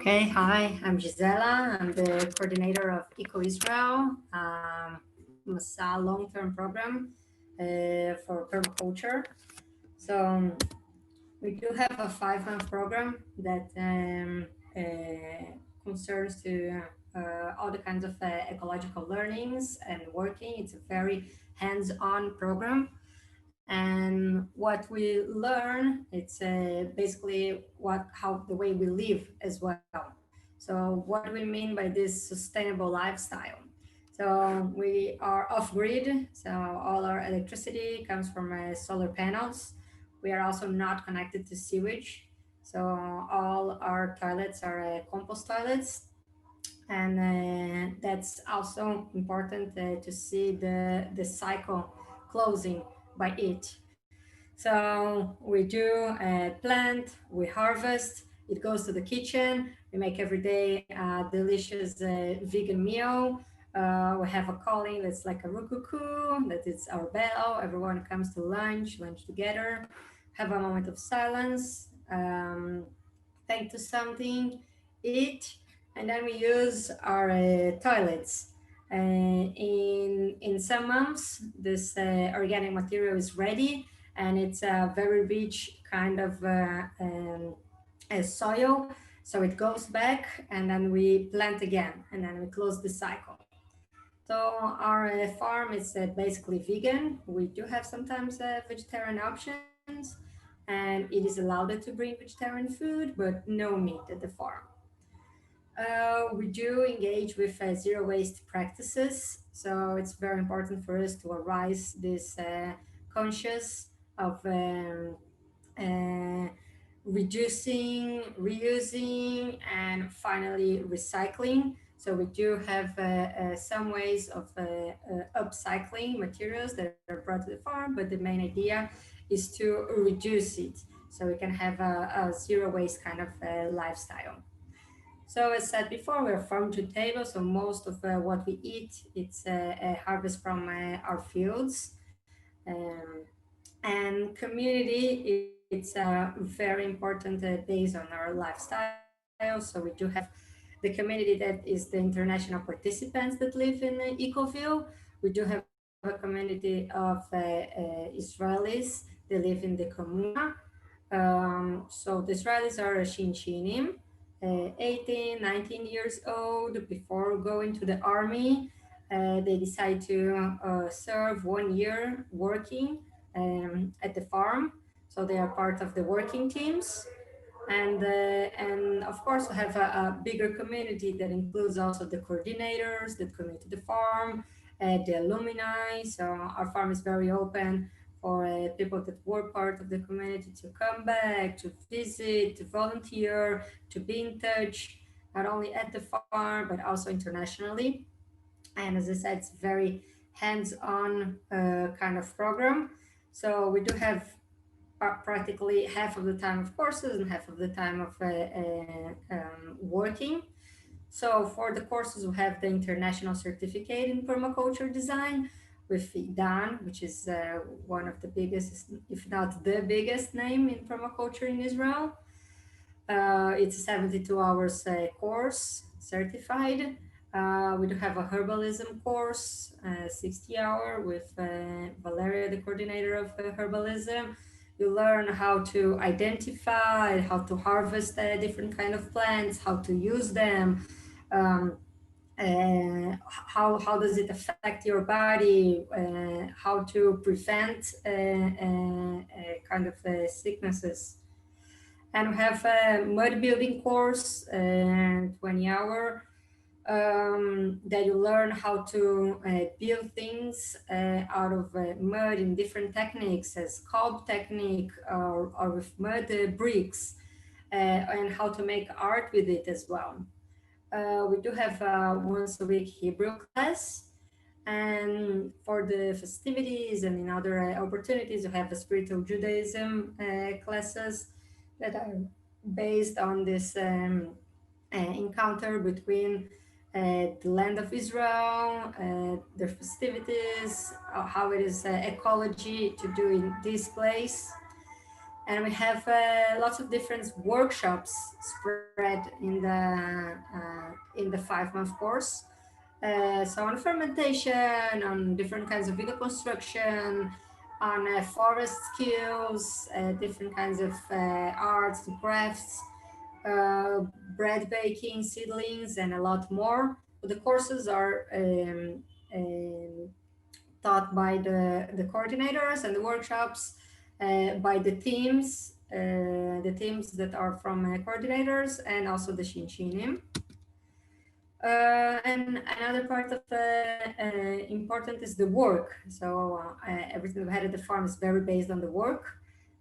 Okay, hi, I'm Gisela. I'm the coordinator of Eco Israel, Masa long-term program for permaculture. So we do have a 5-month program that concerns to all the kinds of ecological learnings and working. It's a very hands-on program, and what we learn, it's basically how the way we live as well. So what do we mean by this sustainable lifestyle? So we are off grid, so all our electricity comes from solar panels. We are also not connected to sewage, so all our toilets are compost toilets. And that's also important to see the cycle closing by it. So we do plant, we harvest, it goes to the kitchen, we make every day a delicious vegan meal. We have a calling that's like a rukuku, that is our bell. Everyone comes to lunch together, have a moment of silence, thank to something, eat, and then we use our toilets. In some months, this organic material is ready, and it's a very rich kind of soil. So it goes back, and then we plant again, and then we close the cycle. So our farm is basically vegan. We do have sometimes vegetarian options, and it is allowed to bring vegetarian food, but no meat at the farm. We do engage with zero waste practices, so it's very important for us to arise this conscious of uh, reducing, reusing, and finally recycling. So we do have some ways of upcycling materials that are brought to the farm, but the main idea is to reduce it so we can have a zero waste kind of lifestyle. So as said before, we're farm to table, so most of what we eat, it's harvest from our fields. And community, it's very important based on our lifestyle. So we do have the community that is the international participants that live in Ecoville. We do have a community of Israelis. They live in the Comuna. So the Israelis are Shinshinim, 18, 19 years old. Before going to the army, they decide to serve 1 year working at the farm. So they are part of the working teams. And of course, we have a bigger community that includes also the coordinators that commute to the farm, the alumni. So our farm is very open for people that were part of the community to come back, to visit, to volunteer, to be in touch, not only at the farm, but also internationally. And as I said, it's very hands-on kind of program. So we do have practically half of the time of courses and half of the time of working. So for the courses, we have the international certificate in permaculture design with IDAN, which is one of the biggest, if not the biggest name in permaculture in Israel. It's a 72 hours course, certified. We do have a herbalism course, 60-hour with Valeria, the coordinator of herbalism. You learn how to identify, how to harvest different kind of plants, how to use them, um, how does it affect your body, how to prevent kind of sicknesses. And we have a mud building course, 20-hour, that you learn how to build things out of mud in different techniques, as cob technique or with mud bricks, and how to make art with it as well. We do have once a week Hebrew class, and for the festivities and in other opportunities, you have a spiritual Judaism classes that are based on this encounter between the land of Israel, their festivities, how it is ecology to do in this place. and we have lots of different workshops spread in the 5 month course. So on fermentation, on different kinds of video construction, on forest skills, different kinds of arts and crafts, uh, bread baking, seedlings, and a lot more. But the courses are taught by the coordinators, and the workshops by the teams that are from coordinators, and also the Shinshinim. And another part of important is the work. So everything we had at the farm is very based on the work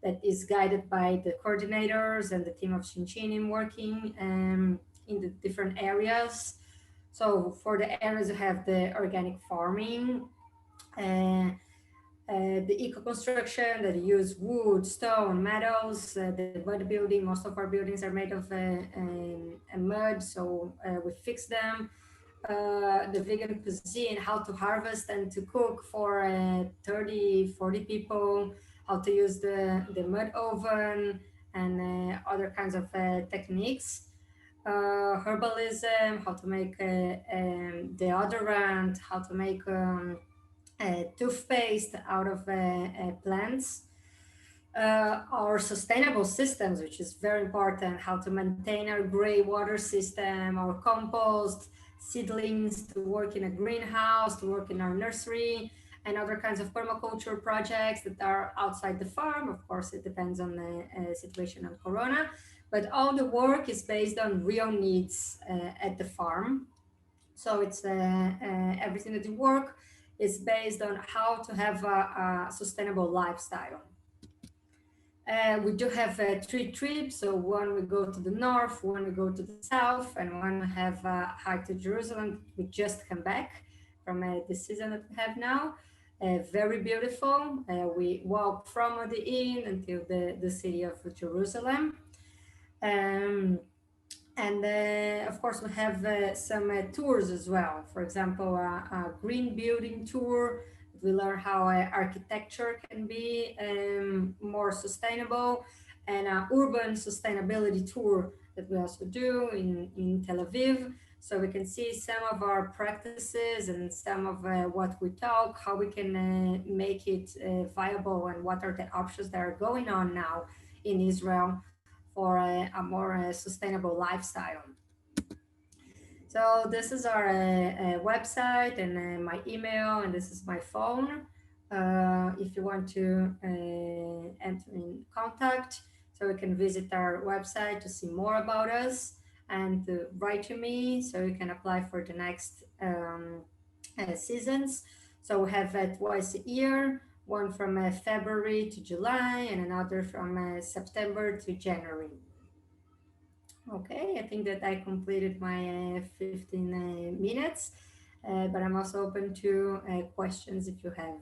that is guided by the coordinators and the team of Shinchinim working in the different areas. So for the areas, you have the organic farming, uh, the eco construction that use wood, stone, metals, the mud building. Most of our buildings are made of mud, so we fix them. The vegan cuisine, how to harvest and to cook for 30, 40 people, how to use the mud oven, and other kinds of techniques. Herbalism, how to make deodorant, how to make toothpaste out of plants. Our sustainable systems, which is very important, how to maintain our gray water system, our compost, seedlings, to work in a greenhouse, to work in our nursery, and other kinds of permaculture projects that are outside the farm. Of course, it depends on the situation of Corona, but all the work is based on real needs at the farm. So it's everything that you work is based on how to have a sustainable lifestyle. We do have three trips. So one we go to the north, one we go to the south, and one we have hike to Jerusalem. We just come back from the season that we have now. Very beautiful. We walk from the inn until the city of Jerusalem. Um, and of course, we have some tours as well. For example, a green building tour. We learn how architecture can be more sustainable, and an urban sustainability tour that we also do in Tel Aviv. So we can see some of our practices and some of what we talk, how we can make it viable, and what are the options that are going on now in Israel for a more sustainable lifestyle. So this is our website and my email, and this is my phone. If you want to enter in contact, so you can visit our website to see more about us and to write to me, so you can apply for the next seasons. So we have twice a year, one from February to July, and another from September to January. Okay, I think that I completed my 15 minutes, but I'm also open to questions if you have.